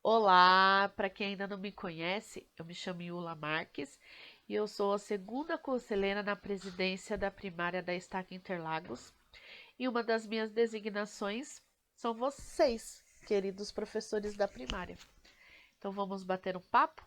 Olá, para quem ainda não me conhece, eu me chamo Yula Marques e eu sou a segunda conselheira na presidência da primária da Estaca Interlagos. E uma das minhas designações são vocês, queridos professores da primária. Então vamos bater um papo?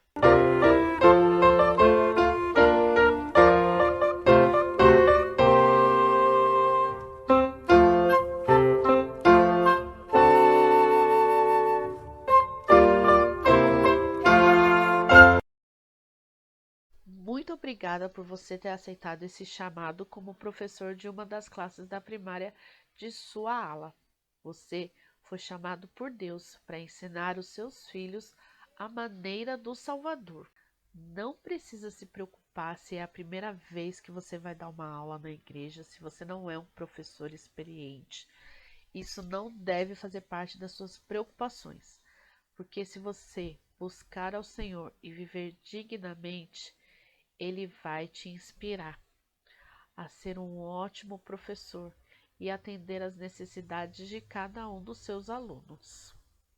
Muito obrigada por você ter aceitado esse chamado como professor de uma das classes da primária de sua ala. Você foi chamado por Deus para ensinar os seus filhos a maneira do Salvador. Não precisa se preocupar se é a primeira vez que você vai dar uma aula na igreja, se você não é um professor experiente. Isso não deve fazer parte das suas preocupações, porque se você buscar ao Senhor e viver dignamente, Ele vai te inspirar a ser um ótimo professor e atender às necessidades de cada um dos seus alunos.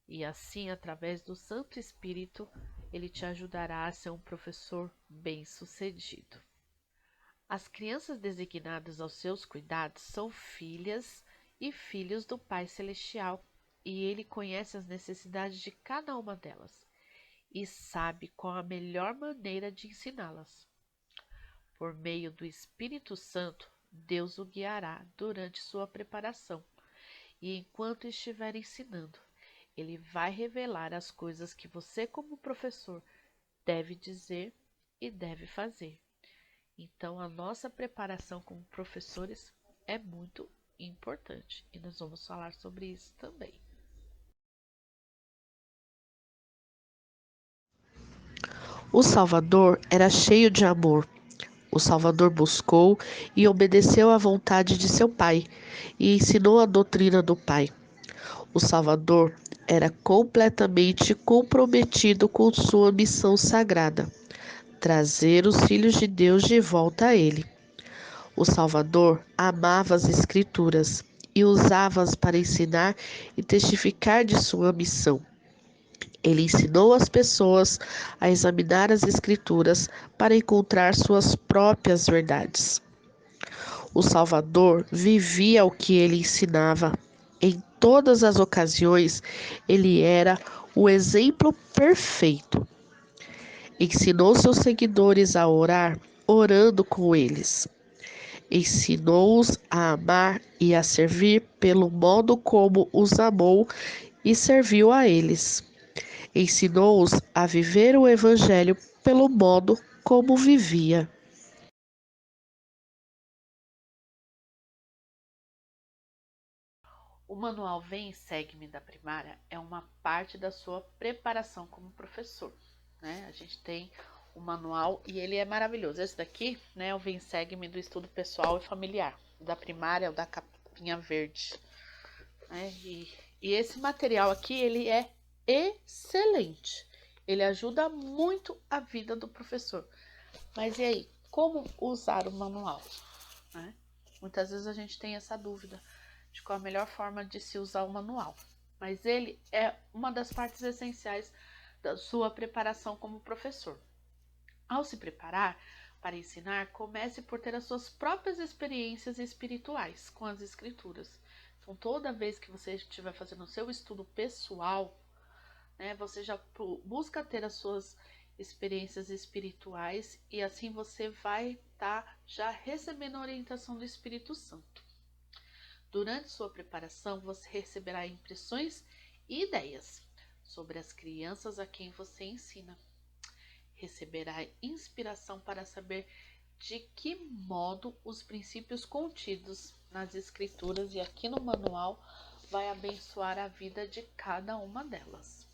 E assim, através do Santo Espírito, ele te ajudará a ser um professor bem-sucedido. As crianças designadas aos seus cuidados são filhas e filhos do Pai Celestial, e ele conhece as necessidades de cada uma delas e sabe qual a melhor maneira de ensiná-las. Por meio do Espírito Santo, Deus o guiará durante sua preparação, e enquanto estiver ensinando, ele vai revelar as coisas que você, como professor, deve dizer e deve fazer. Então, a nossa preparação como professores é muito importante e nós vamos falar sobre isso também. O Salvador era cheio de amor. O Salvador buscou e obedeceu à vontade de seu Pai e ensinou a doutrina do Pai. O Salvador era completamente comprometido com sua missão sagrada: trazer os filhos de Deus de volta a Ele. O Salvador amava as Escrituras e usava-as para ensinar e testificar de sua missão. Ele ensinou as pessoas a examinar as Escrituras para encontrar suas próprias verdades. O Salvador vivia o que ele ensinava. Em todas as ocasiões, ele era o exemplo perfeito. Ensinou seus seguidores a orar, orando com eles. Ensinou-os a amar e a servir pelo modo como os amou e serviu a eles. Ensinou-os a viver o Evangelho pelo modo como vivia. O manual Vem e Segue-me da primária é uma parte da sua preparação como professor, né? A gente tem o manual e ele é maravilhoso. Esse daqui, né, é o Vem e Segue-me do estudo pessoal e familiar. O da primária é o da capinha verde, né? E esse material aqui, ele é excelente. Ele ajuda muito a vida do professor. Mas e aí, como usar o manual, né? Muitas vezes a gente tem essa dúvida de qual a melhor forma de se usar o manual. Mas ele é uma das partes essenciais da sua preparação como professor. Ao se preparar para ensinar, comece por ter as suas próprias experiências espirituais com as escrituras. Então, toda vez que você estiver fazendo o seu estudo pessoal, né, você já busca ter as suas experiências espirituais e assim você vai estar já recebendo a orientação do Espírito Santo. Durante sua preparação, você receberá impressões e ideias sobre as crianças a quem você ensina. Receberá inspiração para saber de que modo os princípios contidos nas escrituras e aqui no manual vai abençoar a vida de cada uma delas.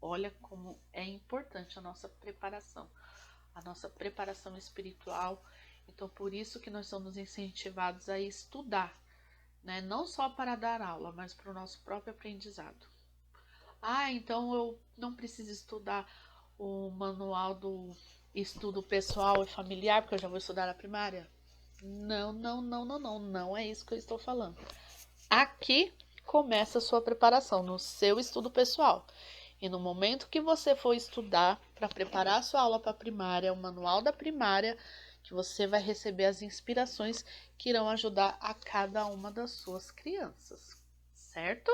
Olha como é importante a nossa preparação espiritual. Então, por isso que nós somos incentivados a estudar, né? Não só para dar aula, mas para o nosso próprio aprendizado. Ah, então eu não preciso estudar o manual do estudo pessoal e familiar, porque eu já vou estudar na primária? Não, não, não, não, não, não é isso que eu estou falando. Aqui começa a sua preparação no seu estudo pessoal. E no momento que você for estudar para preparar a sua aula para a primária, o manual da primária, que você vai receber as inspirações que irão ajudar a cada uma das suas crianças, certo?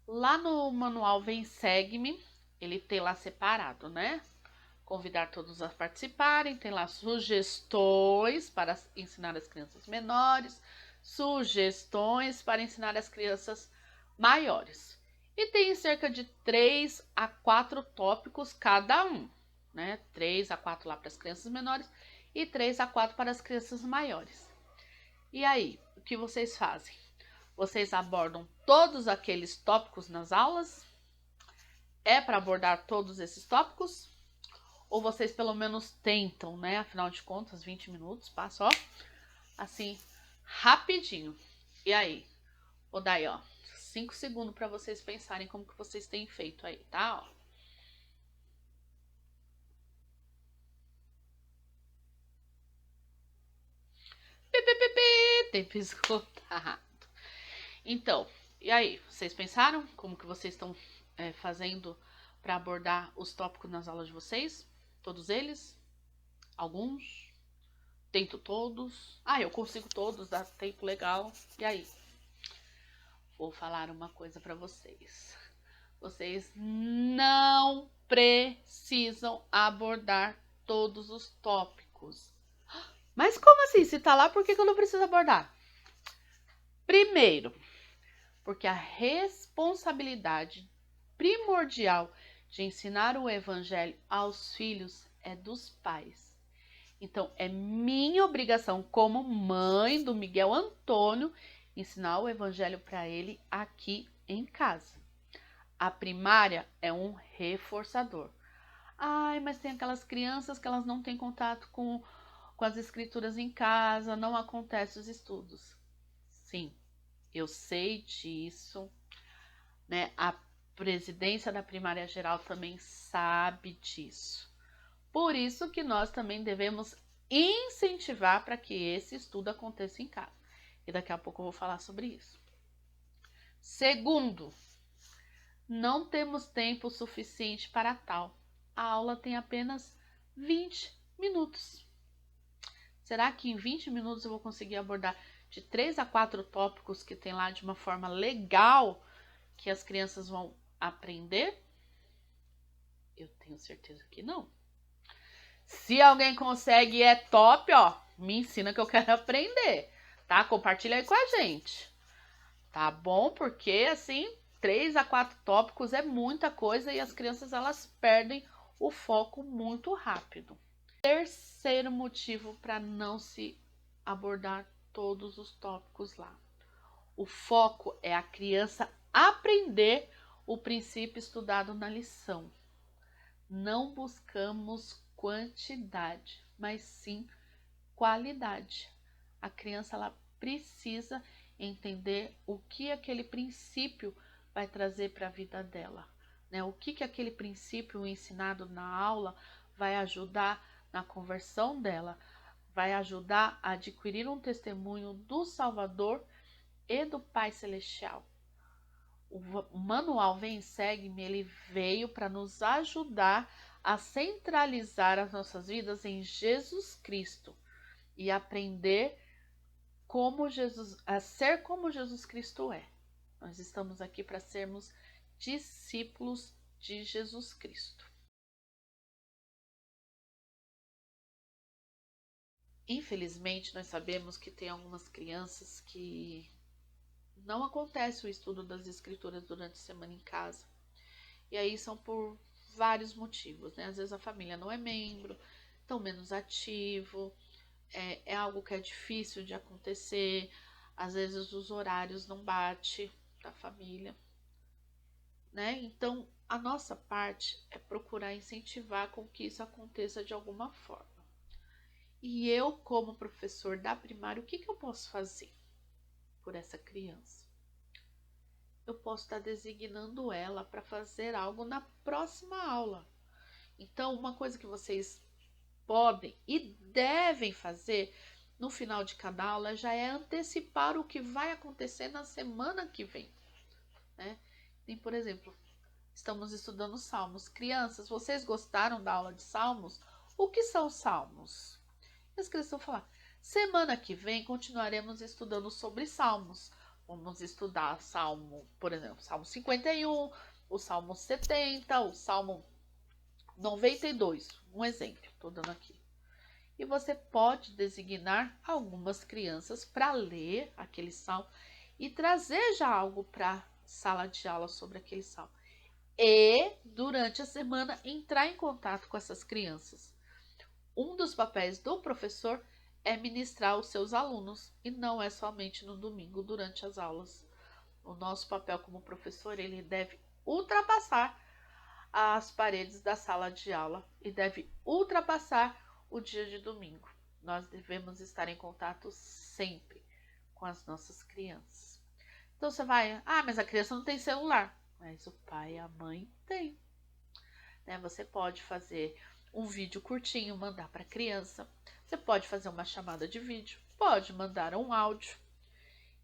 Lá no manual Vem Segue-me, ele tem lá separado, né? Convidar todos a participarem, tem lá sugestões para ensinar as crianças menores, sugestões para ensinar as crianças maiores. E tem cerca de 3 a 4 tópicos cada um, né? 3 a 4 lá para as crianças menores e 3 a 4 para as crianças maiores. E aí, o que vocês fazem? Vocês abordam todos aqueles tópicos nas aulas? É para abordar todos esses tópicos? Ou vocês pelo menos tentam, né? Afinal de contas, 20 minutos, passa, ó, assim, rapidinho. E aí? Vou dar aí, ó, 5 segundos para vocês pensarem como que vocês têm feito aí, tá? Ó. Tempo esgotado. Então, e aí? Vocês pensaram como que vocês estão fazendo para abordar os tópicos nas aulas de vocês? Todos eles? Alguns? Tento todos? Ah, eu consigo todos, dá tempo legal. E aí? Vou falar uma coisa para vocês. Vocês não precisam abordar todos os tópicos. Mas como assim? Se tá lá, por que eu não preciso abordar? Primeiro, porque a responsabilidade primordial de ensinar o evangelho aos filhos é dos pais. Então, é minha obrigação como mãe do Miguel Antônio ensinar o evangelho para ele aqui em casa. A primária é um reforçador. Ai, mas tem aquelas crianças que elas não têm contato com as escrituras em casa, não acontecem os estudos. Sim, eu sei disso, né? A presidência da primária geral também sabe disso. Por isso que nós também devemos incentivar para que esse estudo aconteça em casa. E daqui a pouco eu vou falar sobre isso. Segundo, não temos tempo suficiente para tal. A aula tem apenas 20 minutos. Será que em 20 minutos eu vou conseguir abordar de 3 a 4 tópicos que tem lá de uma forma legal que as crianças vão aprender? Eu tenho certeza que não. Se alguém consegue e é top, ó, me ensina que eu quero aprender, tá? Compartilha aí com a gente, tá bom? Porque, assim, 3 a 4 tópicos é muita coisa e as crianças, elas perdem o foco muito rápido. Terceiro motivo para não se abordar todos os tópicos lá. O foco é a criança aprender o princípio estudado na lição. Não buscamos quantidade, mas sim qualidade. A criança, ela precisa entender o que aquele princípio vai trazer para a vida dela, né? O que aquele princípio ensinado na aula vai ajudar na conversão dela, vai ajudar a adquirir um testemunho do Salvador e do Pai Celestial. O manual Vem Segue-me, ele veio para nos ajudar a centralizar as nossas vidas em Jesus Cristo e aprender a ser como Jesus Cristo é. Nós estamos aqui para sermos discípulos de Jesus Cristo. Infelizmente, nós sabemos que tem algumas crianças que não acontece o estudo das escrituras durante a semana em casa. E aí são por vários motivos, né? Às vezes a família não é membro, estão menos ativo, é algo que é difícil de acontecer, às vezes os horários não batem da família, né? Então, a nossa parte é procurar incentivar com que isso aconteça de alguma forma. E eu, como professor da primária, o que eu posso fazer por essa criança? Eu posso estar designando ela para fazer algo na próxima aula. Então, uma coisa que vocês podem e devem fazer no final de cada aula já é antecipar o que vai acontecer na semana que vem, né? E, por exemplo, Estamos estudando salmos. Crianças, vocês gostaram da aula de salmos? O que são salmos? E as crianças vão falar: semana que vem continuaremos estudando sobre salmos. Vamos estudar salmo, por exemplo, salmo 51, o salmo 70, o salmo 92. Um exemplo, estou dando aqui. E você pode designar algumas crianças para ler aquele salmo e trazer já algo para a sala de aula sobre aquele salmo. E, durante a semana, entrar em contato com essas crianças. Um dos papéis do professor é ministrar os seus alunos e não é somente no domingo durante as aulas. O nosso papel como professor, ele deve ultrapassar as paredes da sala de aula e deve ultrapassar o dia de domingo. Nós devemos estar em contato sempre com as nossas crianças. Então você vai, mas a criança não tem celular. Mas o pai e a mãe têm. Você pode fazer um vídeo curtinho, mandar para a criança. Você pode fazer uma chamada de vídeo, pode mandar um áudio.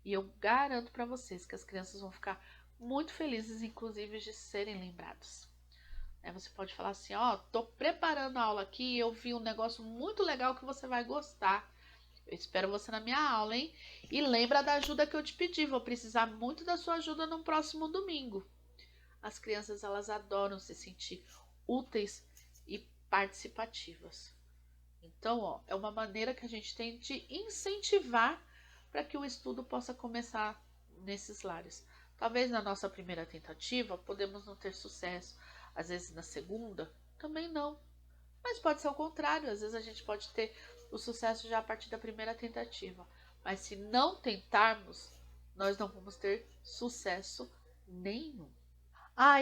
E eu garanto para vocês que as crianças vão ficar muito felizes, inclusive, de serem lembrados. Você pode falar assim, tô preparando a aula aqui, eu vi um negócio muito legal que você vai gostar. Eu espero você na minha aula, hein? E lembra da ajuda que eu te pedi, vou precisar muito da sua ajuda no próximo domingo. As crianças, elas adoram se sentir úteis e participativas. Então, é uma maneira que a gente tem de incentivar para que o estudo possa começar nesses lares. Talvez na nossa primeira tentativa podemos não ter sucesso, às vezes na segunda também não. Mas pode ser o contrário, às vezes a gente pode ter o sucesso já a partir da primeira tentativa. Mas se não tentarmos, nós não vamos ter sucesso nenhum.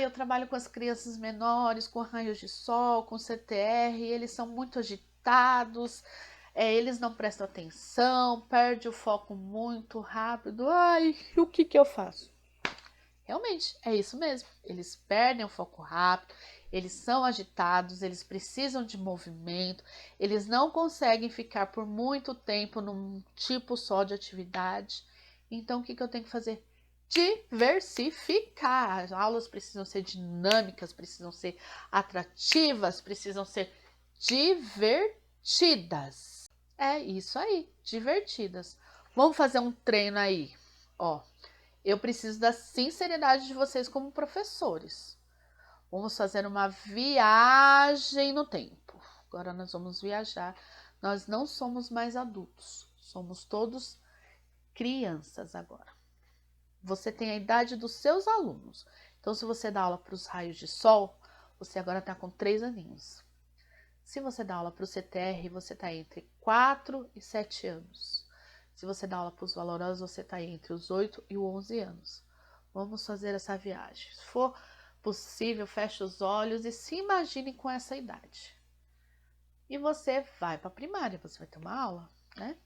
Eu trabalho com as crianças menores, com raios de sol, com CTR, eles são muito agitados, eles não prestam atenção, perdem o foco muito rápido. O que eu faço? Realmente, é isso mesmo. Eles perdem o foco rápido, eles são agitados, eles precisam de movimento, eles não conseguem ficar por muito tempo num tipo só de atividade. Então, o que eu tenho que fazer? Diversificar. As aulas precisam ser dinâmicas, precisam ser atrativas, precisam ser divertidas. É isso aí, divertidas. Vamos fazer um treino aí. Eu preciso da sinceridade de vocês como professores. Vamos fazer uma viagem no tempo. Agora nós vamos viajar. Nós não somos mais adultos, somos todos crianças agora. Você tem a idade dos seus alunos. Então, se você dá aula para os raios de sol, você agora está com 3 aninhos. Se você dá aula para o CTR, você está entre 4 e 7 anos. Se você dá aula para os valorosos, você está entre os 8 e os 11 anos. Vamos fazer essa viagem. Se for possível, feche os olhos e se imagine com essa idade. E você vai para a primária, você vai ter uma aula, né?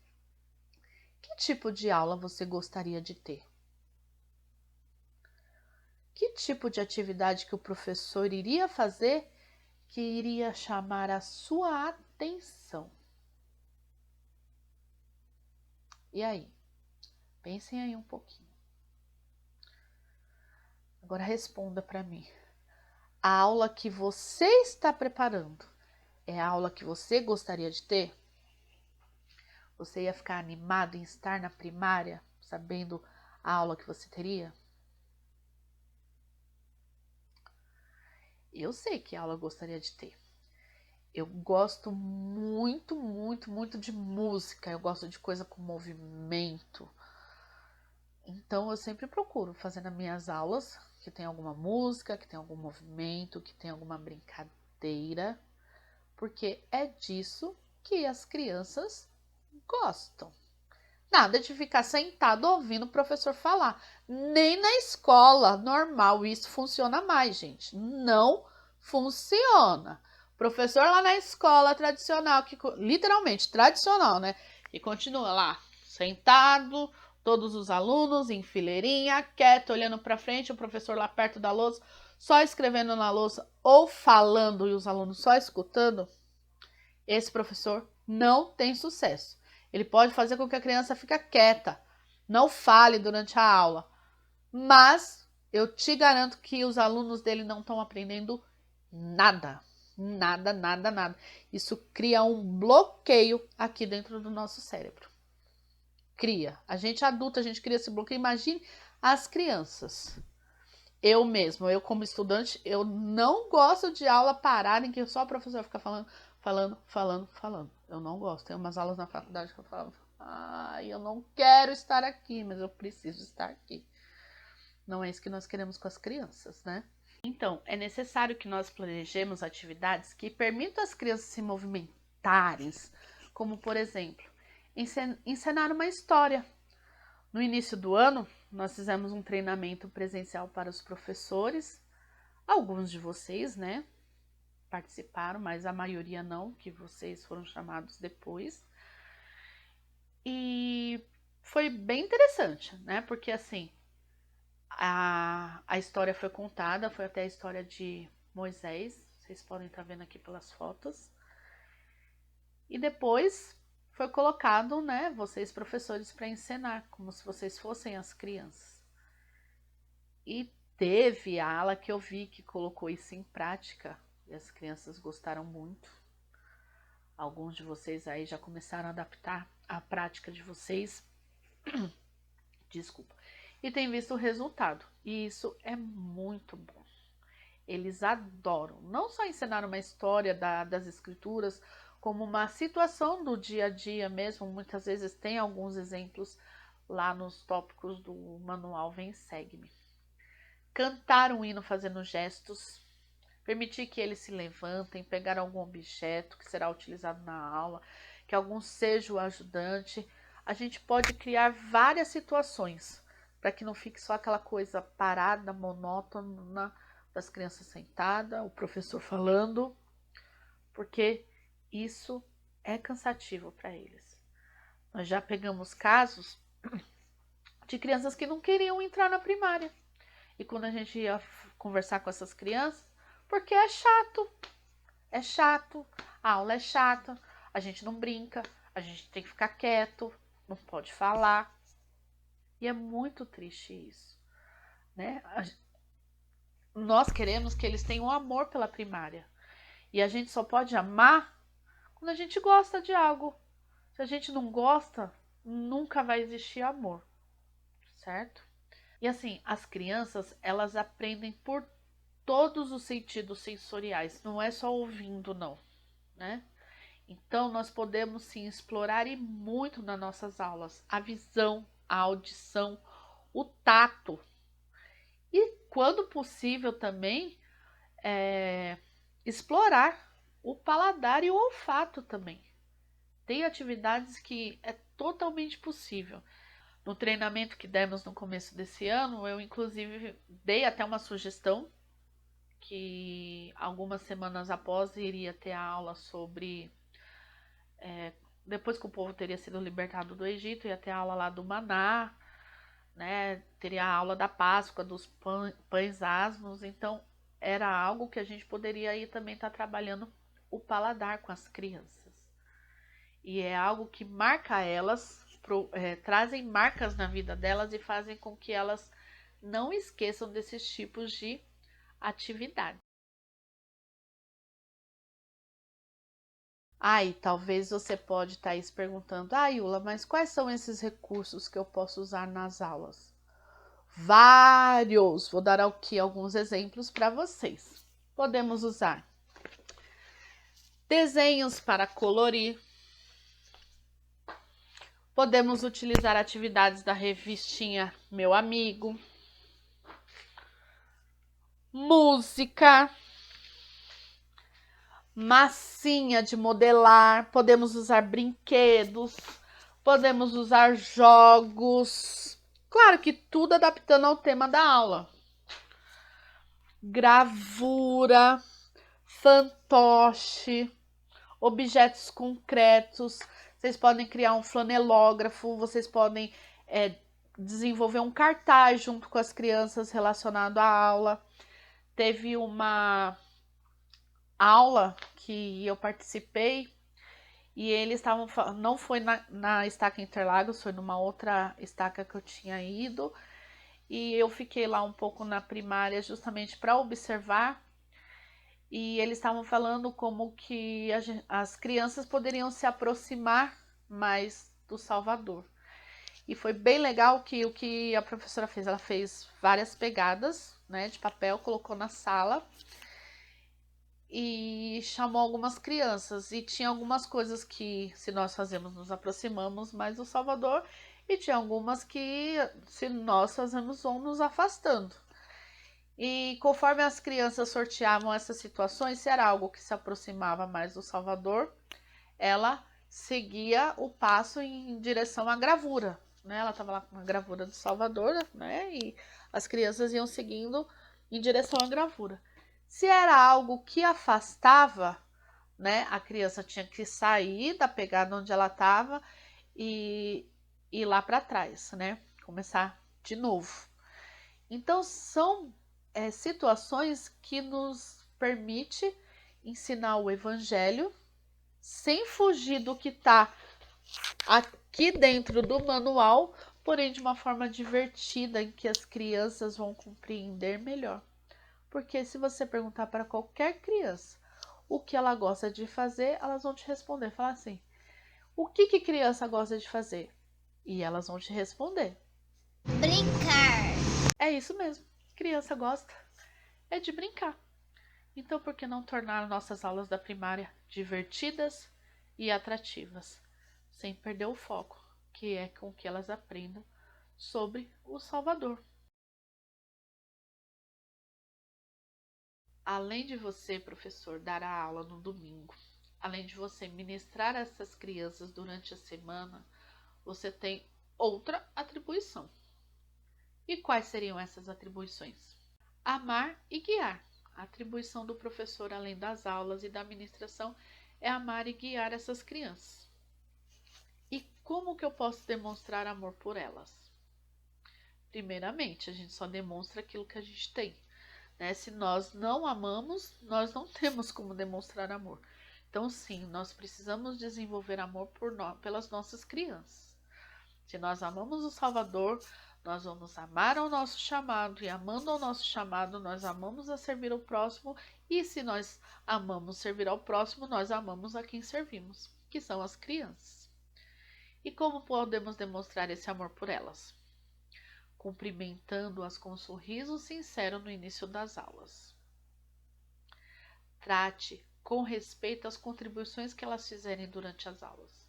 Que tipo de aula você gostaria de ter? Que tipo de atividade que o professor iria fazer que iria chamar a sua atenção? E aí? Pensem aí um pouquinho. Agora responda para mim. A aula que você está preparando é a aula que você gostaria de ter? Você ia ficar animado em estar na primária, sabendo a aula que você teria? Eu sei que aula eu gostaria de ter. Eu gosto muito, muito, muito de música. Eu gosto de coisa com movimento. Então, eu sempre procuro fazer nas minhas aulas que tem alguma música, que tem algum movimento, que tem alguma brincadeira. Porque é disso que as crianças gostam. Nada de ficar sentado ouvindo o professor falar. Nem na escola normal isso funciona mais, gente. Não funciona. Professor lá na escola tradicional, que literalmente tradicional, né? E continua lá, sentado, todos os alunos em fileirinha, quieto, olhando para frente, o professor lá perto da louça, só escrevendo na louça ou falando e os alunos só escutando. Esse professor não tem sucesso. Ele pode fazer com que a criança fique quieta, não fale durante a aula, mas eu te garanto que os alunos dele não estão aprendendo nada. Nada, nada, nada. Isso cria um bloqueio aqui dentro do nosso cérebro. Cria. A gente adulta, a gente cria esse bloqueio. Imagine as crianças. Eu mesmo, eu como estudante, eu não gosto de aula parada em que só a professora fica falando. Eu não gosto. Tem umas aulas na faculdade que eu falava, eu não quero estar aqui, mas eu preciso estar aqui. Não é isso que nós queremos com as crianças, né? Então, é necessário que nós planejemos atividades que permitam às crianças se movimentarem, como, por exemplo, encenar uma história. No início do ano, nós fizemos um treinamento presencial para os professores. Alguns de vocês, né, participaram, mas a maioria não, que vocês foram chamados depois. E foi bem interessante, né, porque assim, a história foi contada, foi até a história de Moisés, vocês podem estar vendo aqui pelas fotos. E depois foi colocado, né, vocês professores para encenar, como se vocês fossem as crianças. E teve a ala que eu vi que colocou isso em prática, e as crianças gostaram muito. Alguns de vocês aí já começaram a adaptar a prática de vocês. Desculpa. E tem visto o resultado. E isso é muito bom. Eles adoram. Não só ensinar uma história das escrituras, como uma situação do dia a dia mesmo. Muitas vezes tem alguns exemplos lá nos tópicos do manual Vem Segue-me. Cantar um hino fazendo gestos. Permitir que eles se levantem, pegar algum objeto que será utilizado na aula, que algum seja o ajudante. A gente pode criar várias situações para que não fique só aquela coisa parada, monótona, das crianças sentadas, o professor falando, porque isso é cansativo para eles. Nós já pegamos casos de crianças que não queriam entrar na primária. E quando a gente ia conversar com essas crianças, porque é chato, a aula é chata, a gente não brinca, a gente tem que ficar quieto, não pode falar. E é muito triste isso, né? Nós queremos que eles tenham amor pela primária. E a gente só pode amar quando a gente gosta de algo. Se a gente não gosta, nunca vai existir amor, certo? E assim, as crianças, elas aprendem por todos os sentidos sensoriais, não é só ouvindo, não, né? Então, nós podemos sim explorar e muito nas nossas aulas a visão, a audição, o tato. E, quando possível, também explorar o paladar e o olfato também. Tem atividades que é totalmente possível. No treinamento que demos no começo desse ano, eu inclusive dei até uma sugestão que algumas semanas após iria ter a aula sobre... depois que o povo teria sido libertado do Egito, ia ter a aula lá do Maná, né? Teria a aula da Páscoa, dos pães asmos. Então, era algo que a gente poderia aí também estar trabalhando o paladar com as crianças. E é algo que marca elas, trazem marcas na vida delas e fazem com que elas não esqueçam desses tipos de atividade. Aí, talvez você pode estar se perguntando, Yula, mas quais são esses recursos que eu posso usar nas aulas? Vários! Vou dar aqui alguns exemplos para vocês. Podemos usar desenhos para colorir. Podemos utilizar atividades da revistinha Meu Amigo. Música. Massinha de modelar. Podemos usar brinquedos. Podemos usar jogos. Claro que tudo adaptando ao tema da aula. Gravura, fantoche, objetos concretos. Vocês podem criar um flanelógrafo, vocês podem desenvolver um cartaz junto com as crianças relacionado à aula. Teve uma aula que eu participei e eles estavam, não foi na Estaca Interlagos, foi numa outra estaca que eu tinha ido, e eu fiquei lá um pouco na primária justamente para observar, e eles estavam falando como que as crianças poderiam se aproximar mais do Salvador. E foi bem legal que o que a professora fez, ela fez várias pegadas, né, de papel, colocou na sala e chamou algumas crianças. E tinha algumas coisas que, se nós fazemos, nos aproximamos mais do Salvador, e tinha algumas que, se nós fazemos, vão nos afastando. E conforme as crianças sorteavam essas situações, se era algo que se aproximava mais do Salvador, ela seguia o passo em direção à gravura, né? Ela estava lá com uma gravura do Salvador, né? E as crianças iam seguindo em direção à gravura. Se era algo que afastava, né? A criança tinha que sair da pegada onde ela estava e ir lá para trás, né? Começar de novo. Então são situações que nos permite ensinar o evangelho sem fugir do que está aqui dentro do manual, porém de uma forma divertida em que as crianças vão compreender melhor. Porque se você perguntar para qualquer criança o que ela gosta de fazer, elas vão te responder, falar assim: o que criança gosta de fazer? E elas vão te responder: brincar. É isso mesmo, criança gosta é de brincar. Então, por que não tornar nossas aulas da primária divertidas e atrativas, sem perder o foco, que é com que elas aprendam sobre o Salvador? Além de você, professor, dar a aula no domingo, além de você ministrar essas crianças durante a semana, você tem outra atribuição. E quais seriam essas atribuições? Amar e guiar. A atribuição do professor, além das aulas e da administração, é amar e guiar essas crianças. E como que eu posso demonstrar amor por elas? Primeiramente, a gente só demonstra aquilo que a gente tem, né? Se nós não amamos, nós não temos como demonstrar amor. Então, sim, nós precisamos desenvolver amor pelas nossas crianças. Se nós amamos o Salvador, nós vamos amar ao nosso chamado, e amando ao nosso chamado, nós amamos a servir ao próximo, e se nós amamos servir ao próximo, nós amamos a quem servimos, que são as crianças. E como podemos demonstrar esse amor por elas? Cumprimentando-as com um sorriso sincero no início das aulas. Trate com respeito as contribuições que elas fizerem durante as aulas.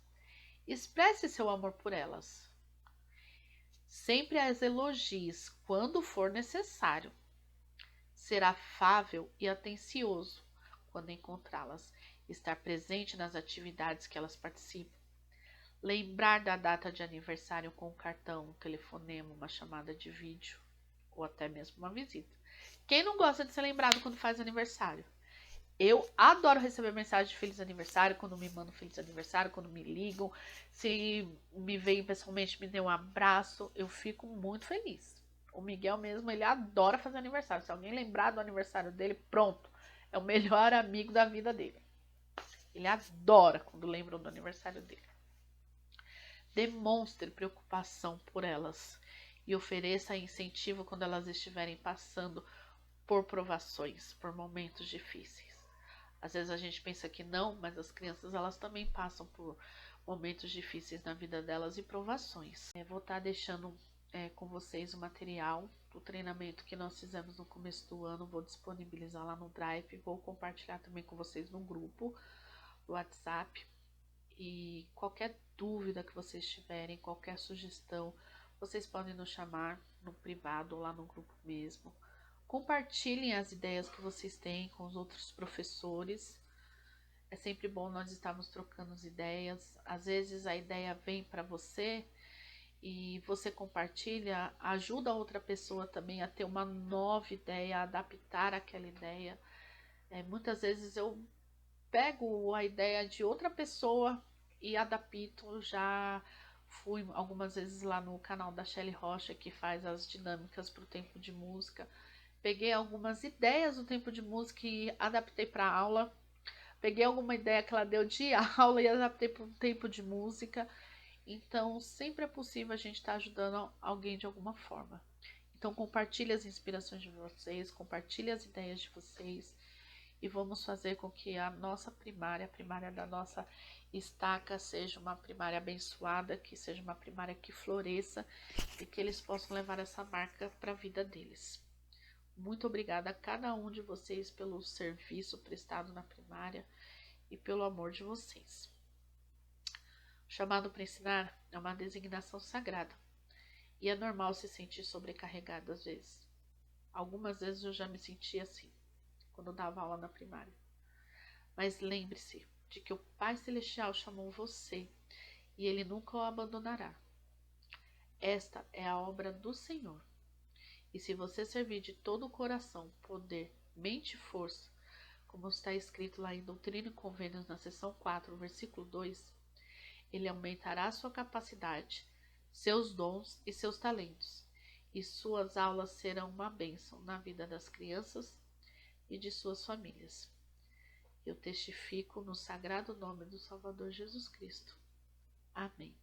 Expresse seu amor por elas. Sempre as elogies quando for necessário. Ser afável e atencioso quando encontrá-las. Estar presente nas atividades que elas participam. Lembrar da data de aniversário com um cartão, um telefonema, uma chamada de vídeo ou até mesmo uma visita. Quem não gosta de ser lembrado quando faz aniversário? Eu adoro receber mensagem de feliz aniversário, quando me mandam feliz aniversário, quando me ligam, se me veem pessoalmente, me dêem um abraço, eu fico muito feliz. O Miguel mesmo, ele adora fazer aniversário. Se alguém lembrar do aniversário dele, pronto, é o melhor amigo da vida dele. Ele adora quando lembram do aniversário dele. Demonstre preocupação por elas e ofereça incentivo quando elas estiverem passando por provações, por momentos difíceis. Às vezes a gente pensa que não, mas as crianças elas também passam por momentos difíceis na vida delas e provações. Vou estar deixando com vocês o material do treinamento que nós fizemos no começo do ano. Vou disponibilizar lá no Drive, vou compartilhar também com vocês no grupo do WhatsApp. E qualquer dúvida que vocês tiverem, qualquer sugestão, vocês podem nos chamar no privado ou lá no grupo mesmo. Compartilhem as ideias que vocês têm com os outros professores. É sempre bom nós estarmos trocando as ideias. Às vezes a ideia vem para você e você compartilha, ajuda a outra pessoa também a ter uma nova ideia, a adaptar aquela ideia. Muitas vezes eu pego a ideia de outra pessoa e adapto. Já fui algumas vezes lá no canal da Shelly Rocha, que faz as dinâmicas para o tempo de música. Peguei algumas ideias do tempo de música e adaptei para aula. Peguei alguma ideia que ela deu de aula e adaptei para um tempo de música. Então, sempre é possível a gente estar ajudando alguém de alguma forma. Então compartilhe as inspirações de vocês, compartilhe as ideias de vocês e vamos fazer com que a nossa primária, a primária da nossa estaca, seja uma primária abençoada, que seja uma primária que floresça e que eles possam levar essa marca para a vida deles. Muito obrigada a cada um de vocês pelo serviço prestado na primária e pelo amor de vocês. O chamado para ensinar é uma designação sagrada e é normal se sentir sobrecarregado às vezes. Algumas vezes eu já me senti assim, quando dava aula na primária. Mas lembre-se de que o Pai Celestial chamou você e Ele nunca o abandonará. Esta é a obra do Senhor. E se você servir de todo o coração, poder, mente e força, como está escrito lá em Doutrina e Convênios na seção 4, versículo 2, Ele aumentará sua capacidade, seus dons e seus talentos, e suas aulas serão uma bênção na vida das crianças e de suas famílias. Eu testifico no sagrado nome do Salvador Jesus Cristo. Amém.